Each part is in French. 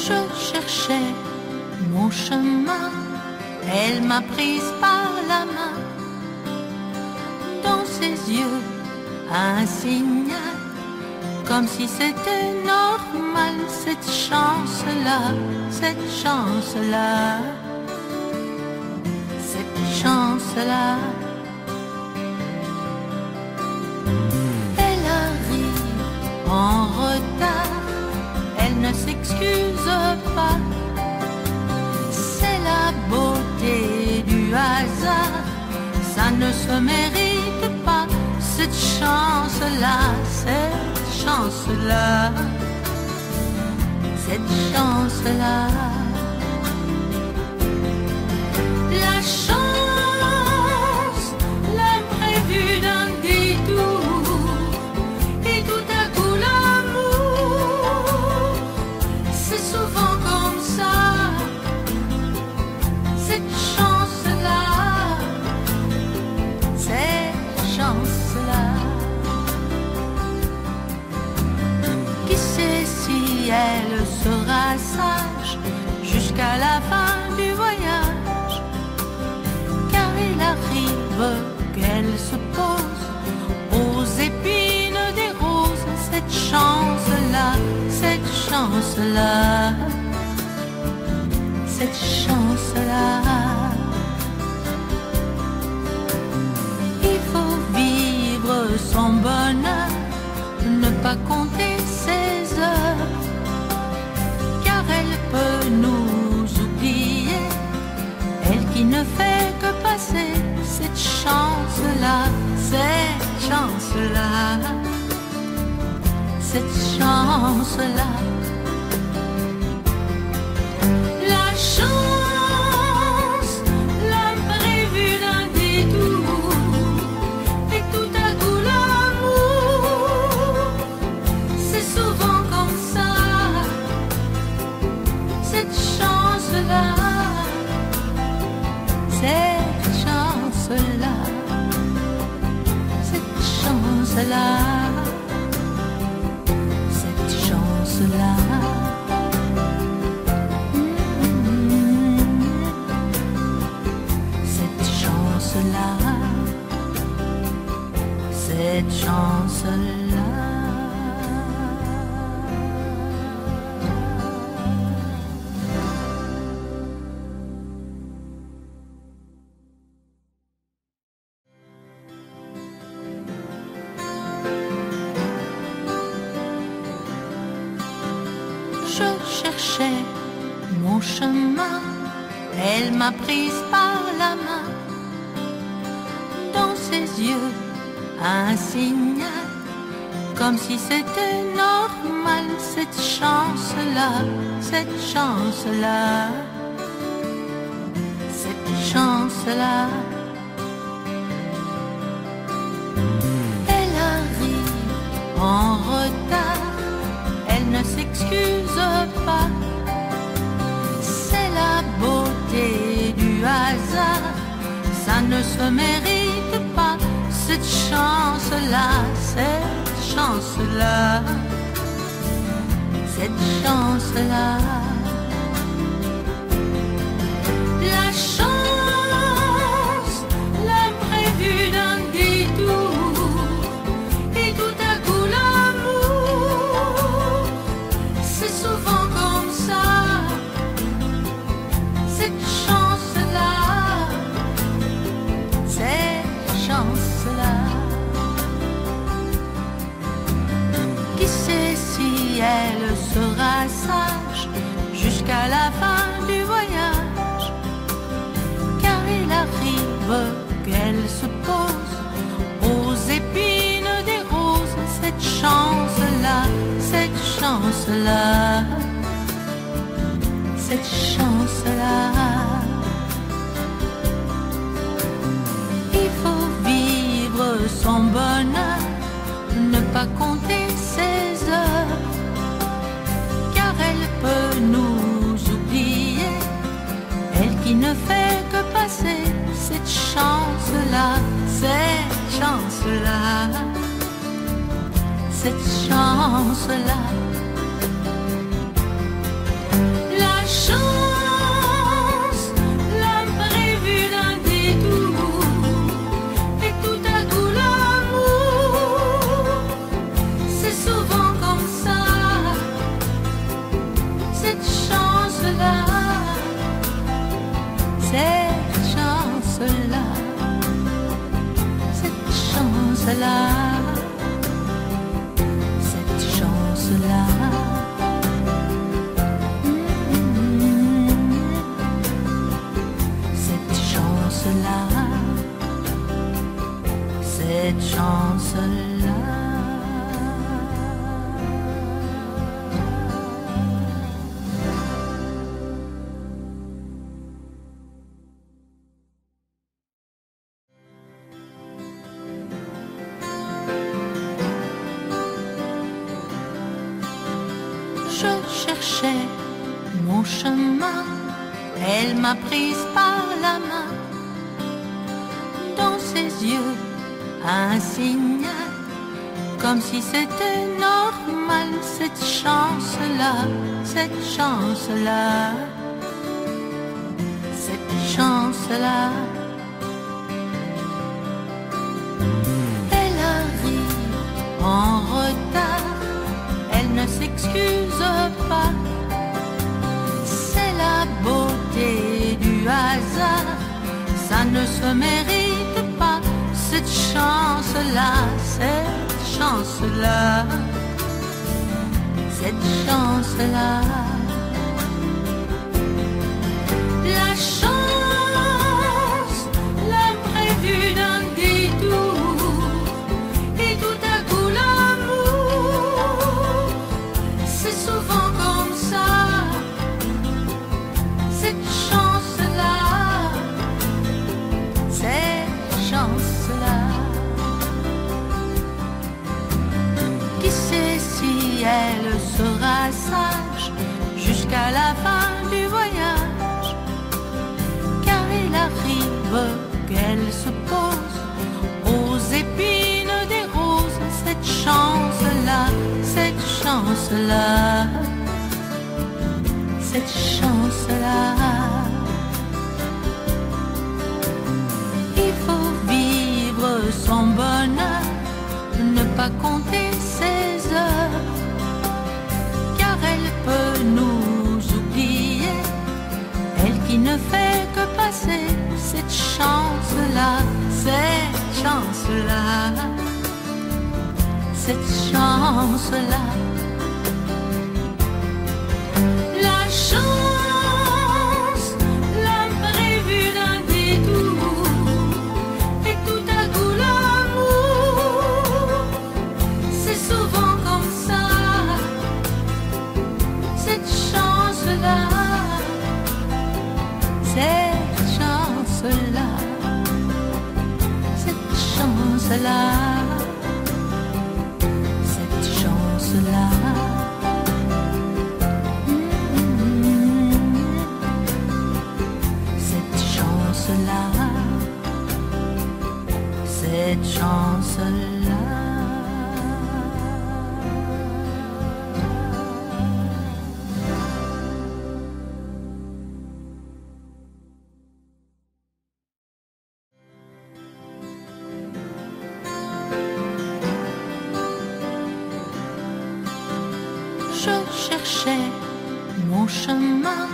Je cherchais mon chemin, elle m'a prise par la main. Dans ses yeux, un signal, comme si c'était normal. Cette chance-là, cette chance-là, cette chance-là. Elle arrive en retard, elle ne s'excuse pas. C'est la beauté du hasard, ça ne se mérite pas. Cette chance-là, cette chance-là, cette chance-là. La chance, l'imprévu d'un détour, et tout à coup l'amour, c'est souvent comme ça. Cette chance-là, cette chance-là. Qui sait si elle sera sage jusqu'à la fin du voyage, car il arrive qu'elle se pose aux épines des roses. Cette chance-là, cette chance-là, cette chance-là. Il faut vivre son bonheur, ne pas compter ses heures, car elle peut nous oublier, elle qui ne fait que passer. Cette chance-là, cette chance-là, cette chance-là. La chance, l'imprévu d'un détour, et tout à coup l'amour, c'est souvent comme ça. Cette chance-là, cette chance-là, cette chance-là, cette chance-là. Cette chance-là, cette chance-là. Je cherchais mon chemin, elle m'a prise par la main. Dans ses yeux, un signal, comme si c'était normal. Cette chance-là, cette chance-là, cette chance-là. Elle arrive en retard, elle ne s'excuse pas. C'est la beauté du hasard, ça ne se mérite pas. Cette chance-là, cette chance-là, cette chance-là. La chance, l'imprévu d'un détour, et tout à coup l'amour, c'est souvent comme ça. Cette chance-là, cette chance-là. Qui sait si elle sera sage jusqu'à la fin du voyage, car il arrive qu'elle se pose aux épines des roses. Cette chance-là, cette chance-là, cette chance-là. Il faut vivre son bonheur, ne pas compter ses heures, car elle peut nous oublier, elle qui ne fait que passer. Cette chance-là, cette chance-là, cette chance-là. chance-là, cette chance-là. Cette chance-là, cette chance-là. Je cherchais mon chemin, elle m'a prise par la main. Dans ses yeux, un signal, comme si c'était normal. Cette chance-là, cette chance-là, cette chance-là. Elle arrive en retard, elle ne s'excuse pas. C'est la beauté du hasard, ça ne se mérite pas. Cette chance-là, cette chance-là, cette chance-là. La chance, l'imprévu d'un détour, et tout à coup l'amour, c'est souvent comme ça. Cette chance-là, cette chance-là. Qui sait si elle sera sage jusqu'à la fin du voyage, car il arrive qu'elle se pose aux épines des roses. Cette chance-là, cette chance-là, cette chance-là. Il faut vivre son bonheur, ne pas compter ses heures, car elle peut nous oublier, elle qui ne fait que passer. Cette chance-là, cette chance-là, cette chance-là. La chance, l'imprévu d'un détour, et tout à coup l'amour, c'est souvent comme ça. Cette chance-là, cette chance-là, cette chance-là, cette chance-là. Cette chance-là, cette chance-là. Je cherchais mon chemin,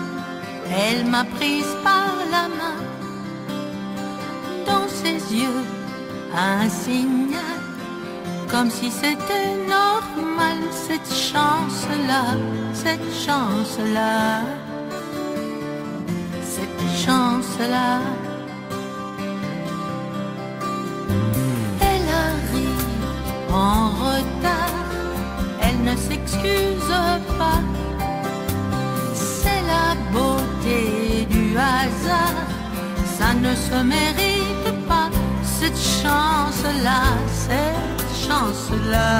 elle m'a prise par la main. Dans ses yeux, un signal, comme si c'était normal. Cette chance-là, cette chance-là, cette chance-là. Elle arrive en retard, elle ne s'excuse pas. C'est la beauté du hasard, ça ne se mérite pas. Cette chance-là, cette chance-là,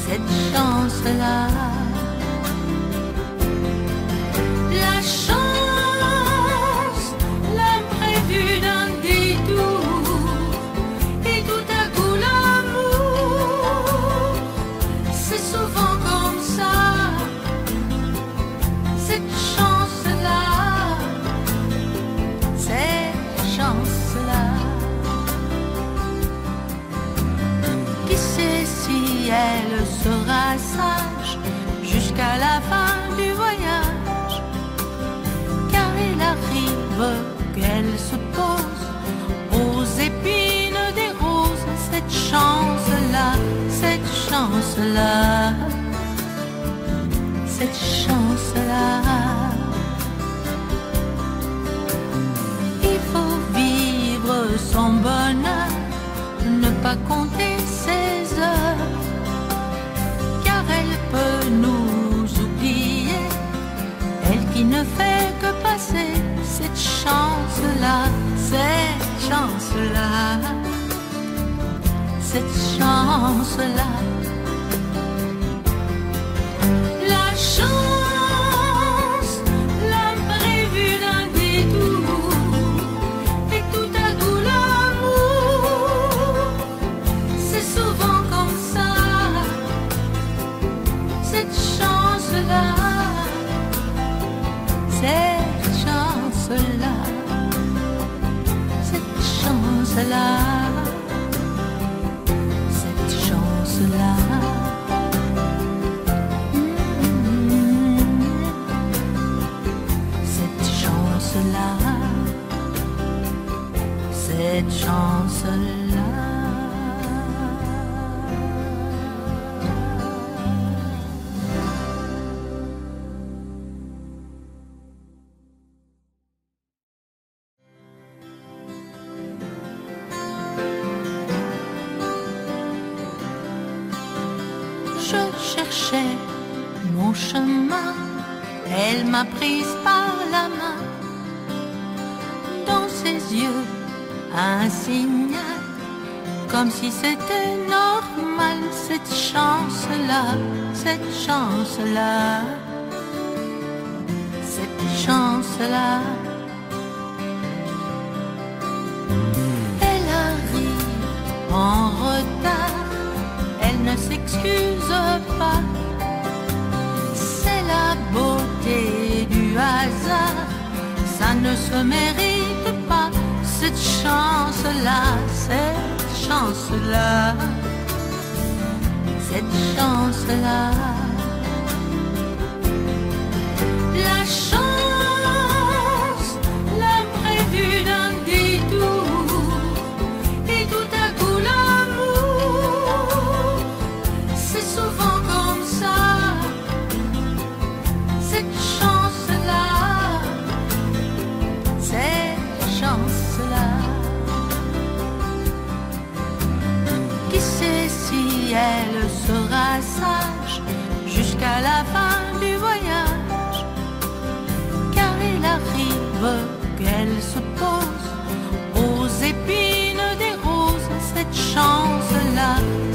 cette chance-là. La chance, l'imprévu d'un détour, et tout à coup l'amour, c'est souvent comme ça. Cette chance-là, cette chance-là. Qui sait si elle sera sage jusqu'à la fin du voyage, chance-là, cette chance-là. Il faut vivre son bonheur, ne pas compter ses heures, car elle peut nous oublier, elle qui ne fait que passer. Cette chance-là, cette chance-là, cette chance-là. La chance, l'imprévu d'un détour, et tout à coup l'amour, c'est souvent comme ça. Cette chance-là, cette chance-là, cette chance-là, cette chance-là. Cette chance-là, cette chance-là. Je cherchais mon chemin, elle m'a prise par la main. Dans ses yeux, un signal, comme si c'était normal. Cette chance-là, cette chance-là, cette chance-là. Elle arrive en retard, elle ne s'excuse pas. C'est la beauté du hasard, ça ne se mérite pas. Cette chance-là, cette chance-là, cette chance-là. La chance, l'imprévu d'un détour, et tout à coup l'amour, c'est souvent comme ça. Cette chance-là, cette chance-là. Qui sait si elle sera sage jusqu'à la fin du voyage, car il arrive qu'elle se pose aux épines des roses. Cette chance-là,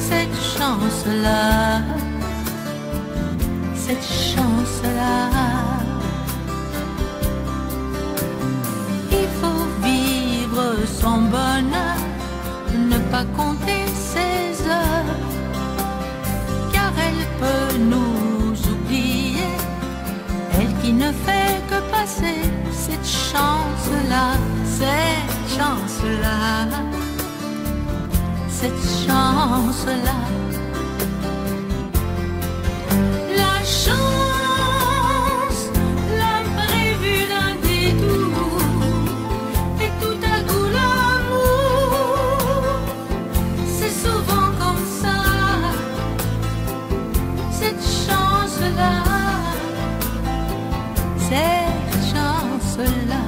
cette chance-là, cette chance-là. Il faut vivre son bonheur, ne pas compter ses heures, car elle peut nous oublier, elle qui ne fait que passer. Cette chance-là, cette chance-là, cette chance-là. La chance, l'imprévu d'un détour, et tout à coup l'amour, c'est souvent comme ça. Cette chance-là, cette chance-là,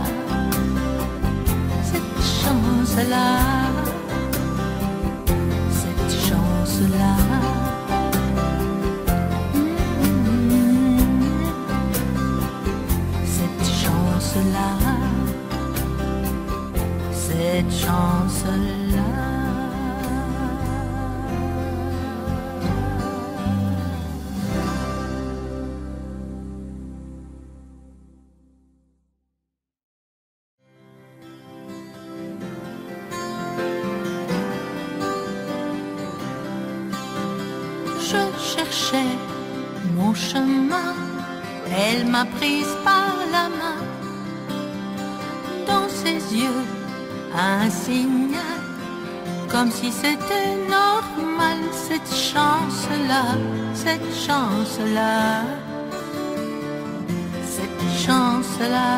cette chance-là, cette chance-là. Cette chance-là, cette chance-là. Je cherchais mon chemin, elle m'a prise par la main. Dans ses yeux, un signal, comme si c'était normal. Cette chance-là, cette chance-là, cette chance-là.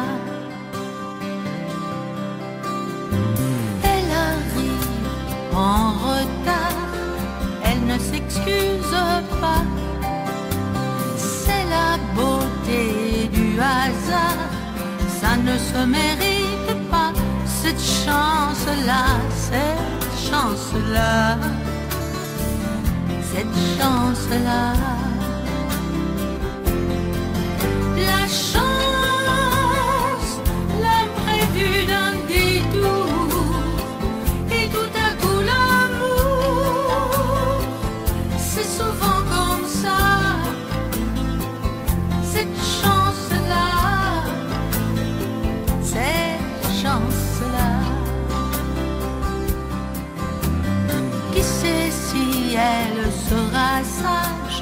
Elle arrive en retard, elle ne s'excuse pas. ne se mérite pas cette chance-là, cette chance-là, cette chance-là. La chance, l'imprévu d'un détour, et tout à coup l'amour, c'est souvent comme ça. Cette chance-là, cette chance-là. Qui sait si elle sera sage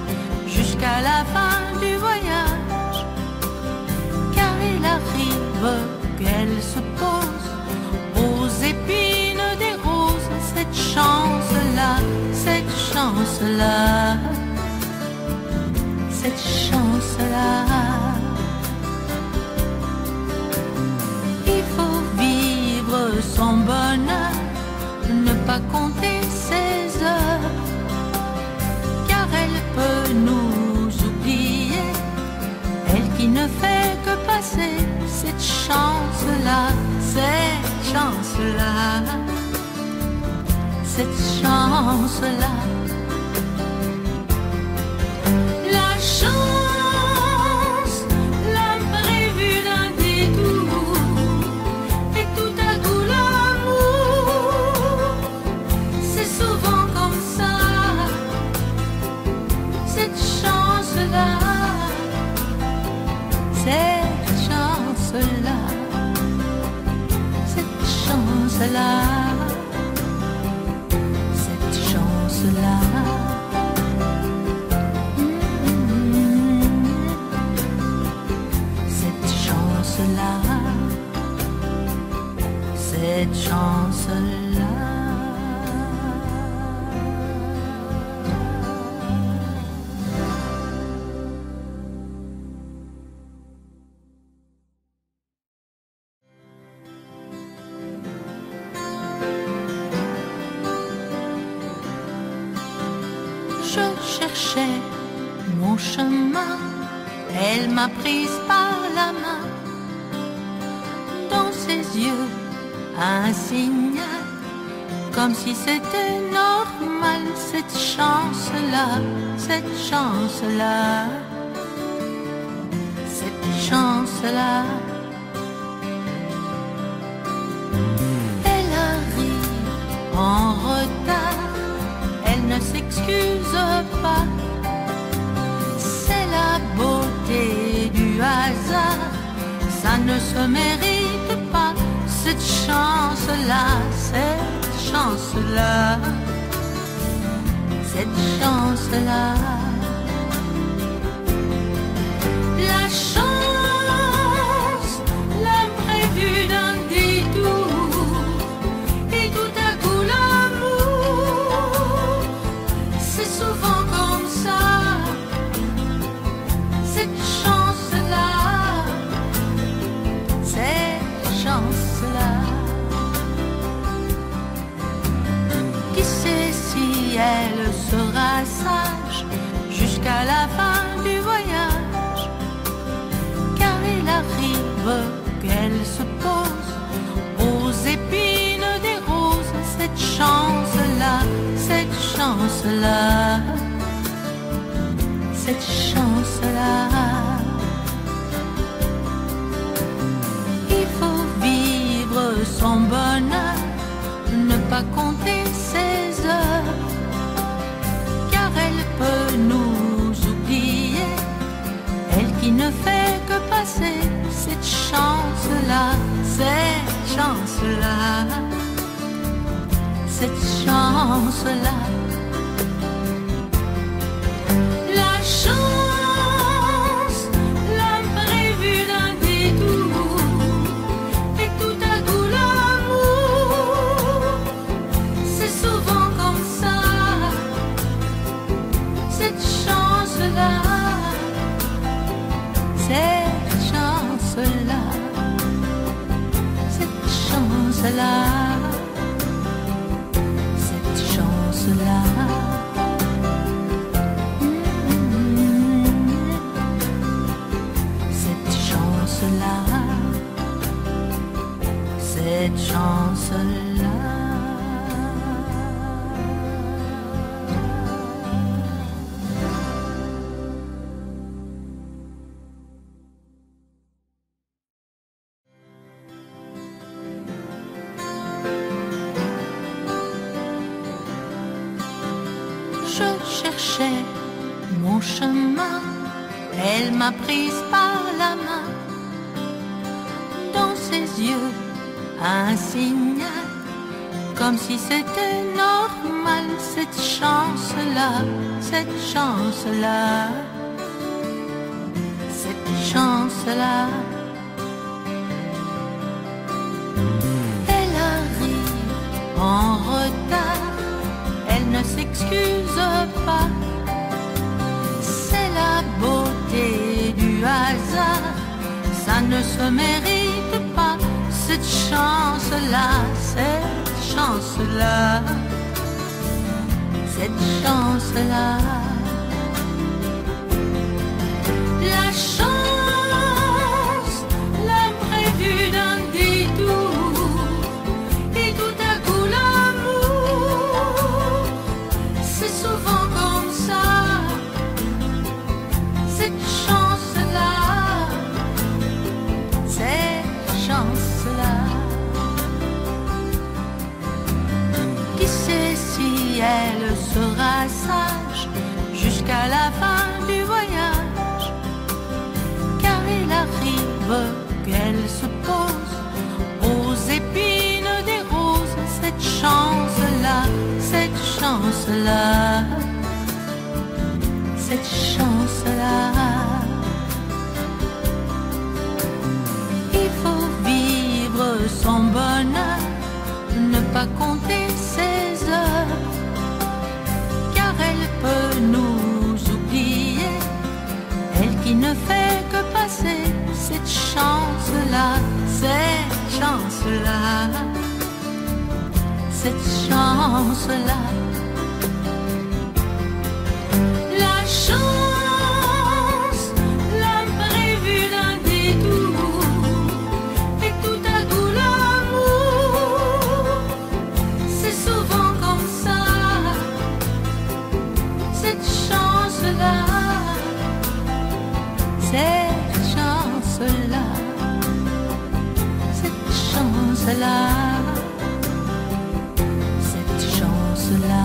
jusqu'à la fin du voyage, car il arrive qu'elle se pose aux épines des roses. Cette chance-là, cette chance-là, cette chance-là. Il faut vivre son bonheur, ne pas compter ses heures, car elle peut nous oublier, elle qui ne fait que passer. Cette chance-là, cette chance-là, cette chance-là. La chance, l'imprévu d'un détour, et tout à coup l'amour, c'est souvent comme ça. Cette chance-là, cette chance-là, cette chance-là, cette chance-là. Cette chance-là, cette chance-là. Je cherchais mon chemin, elle m'a prise par la main. Dans ses yeux, un signal, comme si c'était normal. Cette chance-là, cette chance-là, cette chance-là. Elle arrive en retard, elle ne s'excuse pas. C'est la beauté du hasard, ça ne se mérite pas. Cette chance-là, cette chance-là, cette chance-là. La chance, l'imprévu d'un détour, et tout à coup l'amour, c'est souvent comme ça. Cette chance-là, cette chance-là. Qui sait si elle sera sage jusqu'à la fin du voyage, car il arrive qu'elle se pose aux épines des roses. Cette chance-là, cette chance-là, cette chance-là. Il faut vivre son bonheur, ne pas compter ses heures, car elle peut nous oublier, elle qui ne fait que passer. Cette chance-là, cette chance-là, cette chance-là. La chance, l'imprévu d'un détour, et tout à coup l'amour, c'est souvent comme ça. Cette chance-là, cette chance-là, cette chance-là, cette chance-là. Je cherchais mon chemin, elle m'a prise par la main. Dans ses yeux, un signal, comme si c'était normal. Cette chance-là, cette chance-là, cette chance-là. Elle arrive en retard, elle ne s'excuse pas. C'est la beauté du hasard, ça ne se mérite pas. Cette chance-là, cette chance-là, cette chance-là. La chance, l'imprévu d'un détour, et tout à coup l'amour, c'est souvent comme ça. Cette chance-là, cette chance-là. Qui sait si elle sera sage jusqu'à la fin du voyage, car il arrive qu'elle se pose aux épines des roses. Cette chance-là, cette chance-là, cette chance-là. Il faut vivre son bonheur, ne pas compter ses heures, car elle peut nous oublier, elle qui ne fait que passer. Cette chance-là, cette chance-là, cette chance-là. La chance, l'imprévu d'un détour, et tout à coup l'amour, c'est souvent comme ça. Cette chance-là, cette chance-là, cette chance-là, cette chance-là.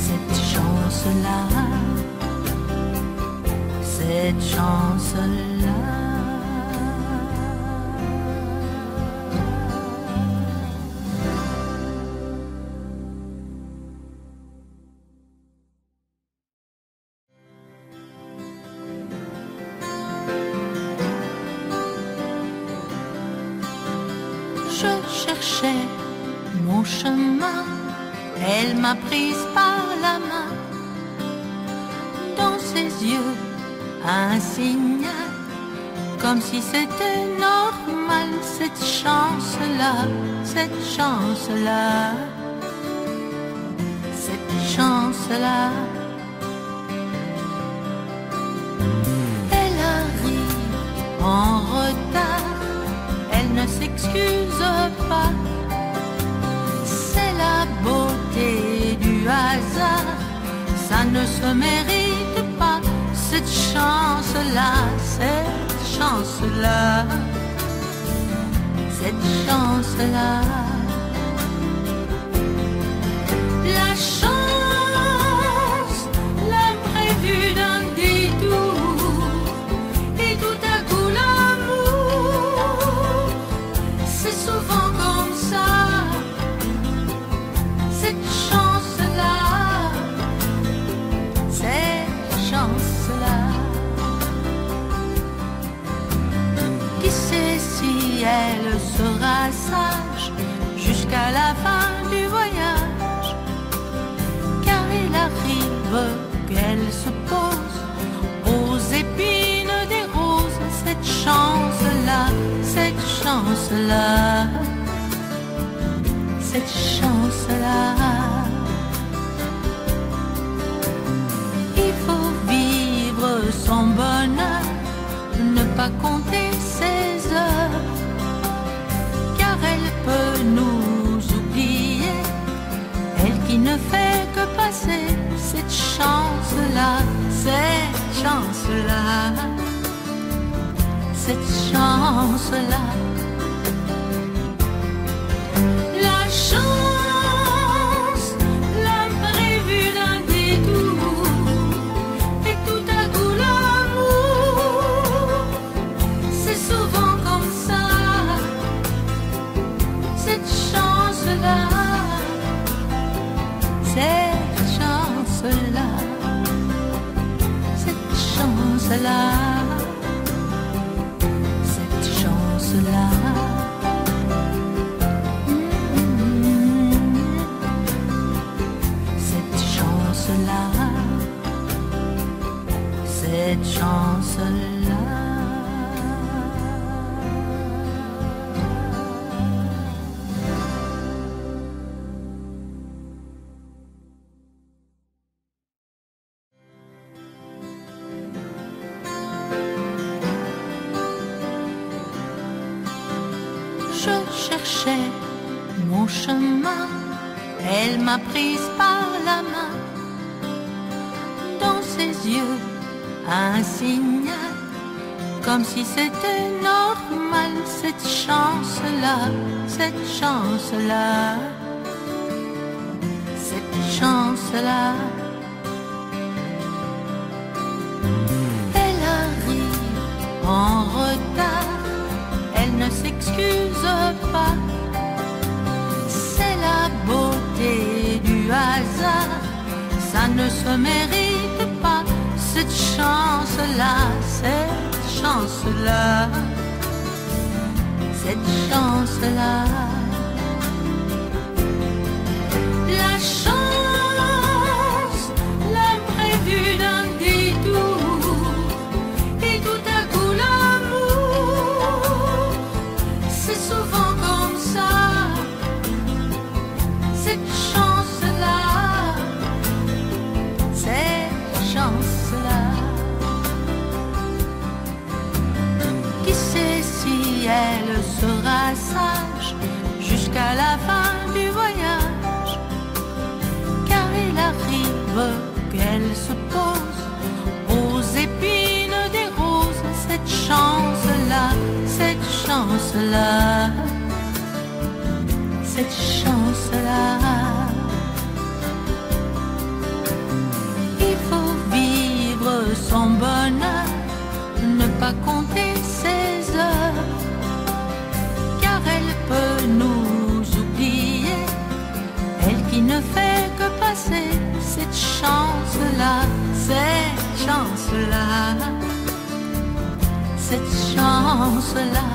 Cette chance-là, cette chance-là. Je cherchais mon chemin, elle m'a prise par la main. Dans ses yeux, un signal, comme si c'était normal. Cette chance-là, cette chance-là, cette chance-là. Elle arrive en retard, elle ne s'excuse pas. C'est la beauté du hasard, ça ne se mérite pas. Cette chance-là, cette chance-là, cette chance-là. La chance, l'imprévu d'un détour, et tout à coup l'amour, c'est souvent comme ça. Cette chance-là, cette chance-là. Qui sait si elle sera sage jusqu'à la fin du voyage, car il arrive qu'elle se pose aux épines des roses. Cette chance-là, cette chance-là, cette chance-là. Il faut vivre son bonheur, ne pas compter ses heures, car elle peut nous oublier, elle qui ne fait que passer. Cette chance-là, cette chance-là, cette chance-là. je cherchais mon chemin, elle m'a prise par la main. Dans ses yeux, un signal, comme si c'était normal. Cette chance-là, cette chance-là, cette chance-là. Elle arrive en retard, elle ne s'excuse pas. C'est la beauté du hasard, ça ne se mérite pas. Cette chance-là, cette chance-là, cette chance-là. La chance, l'imprévu d'un détour, et tout à coup l'amour, c'est souvent comme ça. Cette chance-là, cette chance-là. Qui sait si elle sera sage jusqu'à la fin du voyage, car il arrive qu'elle se pose aux épines des roses. Cette chance-là, cette chance-là, cette chance-là. Il faut vivre son bonheur, ne pas compter ses heures, car elle peut nous oublier, elle qui ne fait que passer. Cette chance-là, cette chance-là, cette chance-là.